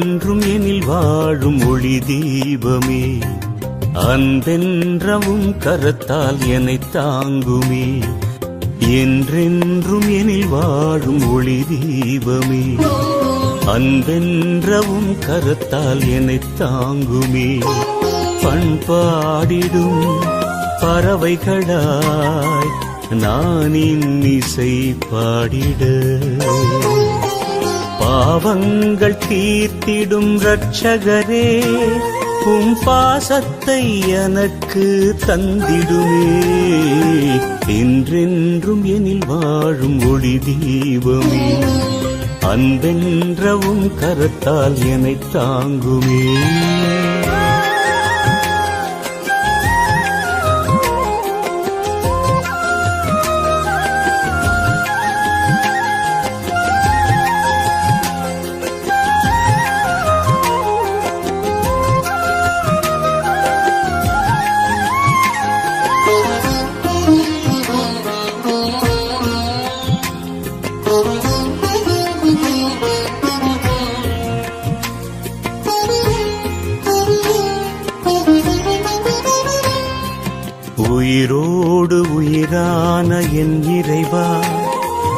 அன்றென்றும் எனில் வாழும் ஒளி தீபமே, அன்பென்றவும் கரத்தால் என்னைத் தாங்குமே, என்றென்றும் எனில் வாழும் ஒளி தீபமே, அன்பென்றவும் கரத்தால் என்னைத் தாங்குமே. பண்பாடிடும் பறவைகளாய் நான் இன்னிசை பாடிட, பாவங்கள் தீர்த்திடும் இரட்சகரே, உம் பாசத்தை எனக்கு தந்திடுமே, என்றென்றும் எனில் வாழும் ஒளி தீபமே, அன்பென்றவும் கரத்தால் என்னைத் தாங்குமே. உயிரோடு உயிரான என் இறைவா,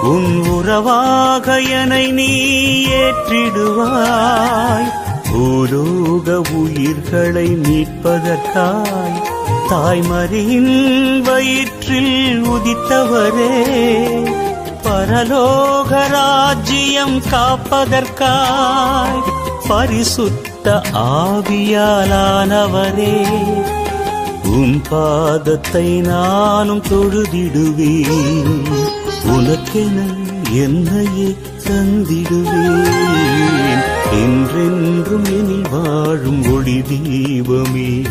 உன் உறவாக என்னை நீ ஏற்றிடுவாய். பூலோக உயிர்களை மீட்பதற்காய் தாய்மரியின் வயிற்றில் உதித்தவரே, பரலோக ராஜ்யம் காப்பதற்காய் பரிசுத்த ஆவியாலானவரே, உன் பாதத்தை நானும் தொழுதிடுவேன், உனக்கென என்னையே தந்திடுவேன், என்றென்றும் எனில் வாழும் ஒளி தீபமே,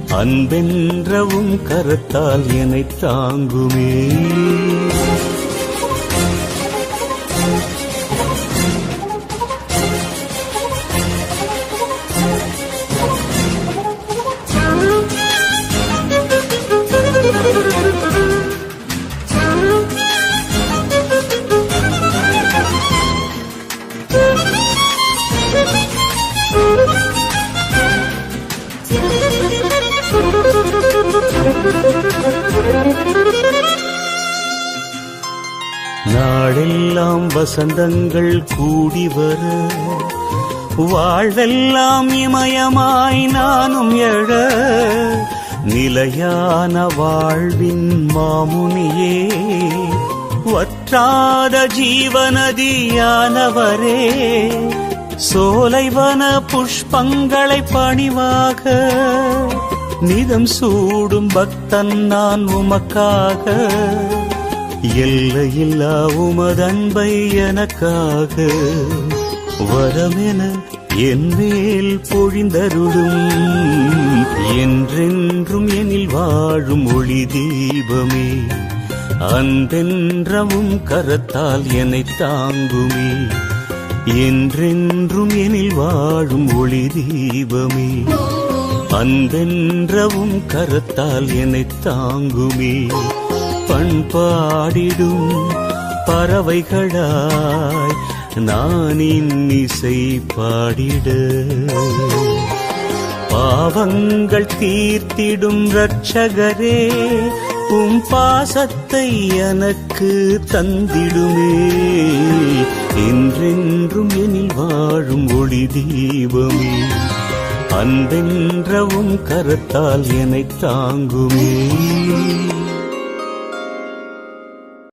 அன்பென்றவும் கரத்தால் என்னைத் தாங்குமே. நாளெல்லாம் வசந்தங்கள் கூடி வர, வாழ்வெல்லாம் இமயமாய் நானும் எழ, நிலையான வாழ்வின் மாமுனியே, வற்றாத ஜீவநதியானவரே, சோலைவன புஷ்பங்களை பணிவாக நிதம் சூடும் பக்தன் நான் உமக்காக, எல்லையில்லா உமதன்பை எனக்காக வரமென என் மேல் பொழிந்தருளும், என்றென்றும் எனில் வாழும் ஒளி தீபமே, அன்பென்றவும் கரத்தால் என்னைத் தாங்குமே, என்றென்றும் எனில் வாழும் ஒளி தீபமே, அன்பென்றவும் கரத்தால் என்னைத் தாங்குமே. பண்பாடிடும் பறவைகளாய் நான் இன்னிசை பாடிட, பாவங்கள் தீர்த்திடும் இரட்சகரே, உம் பாசத்தை எனக்கு தந்திடுமே, என்றென்றும் எனில் வாழும் ஒளி தீபமே, அன்பென்றவும் கரத்தால் என்னைத் தாங்குமே.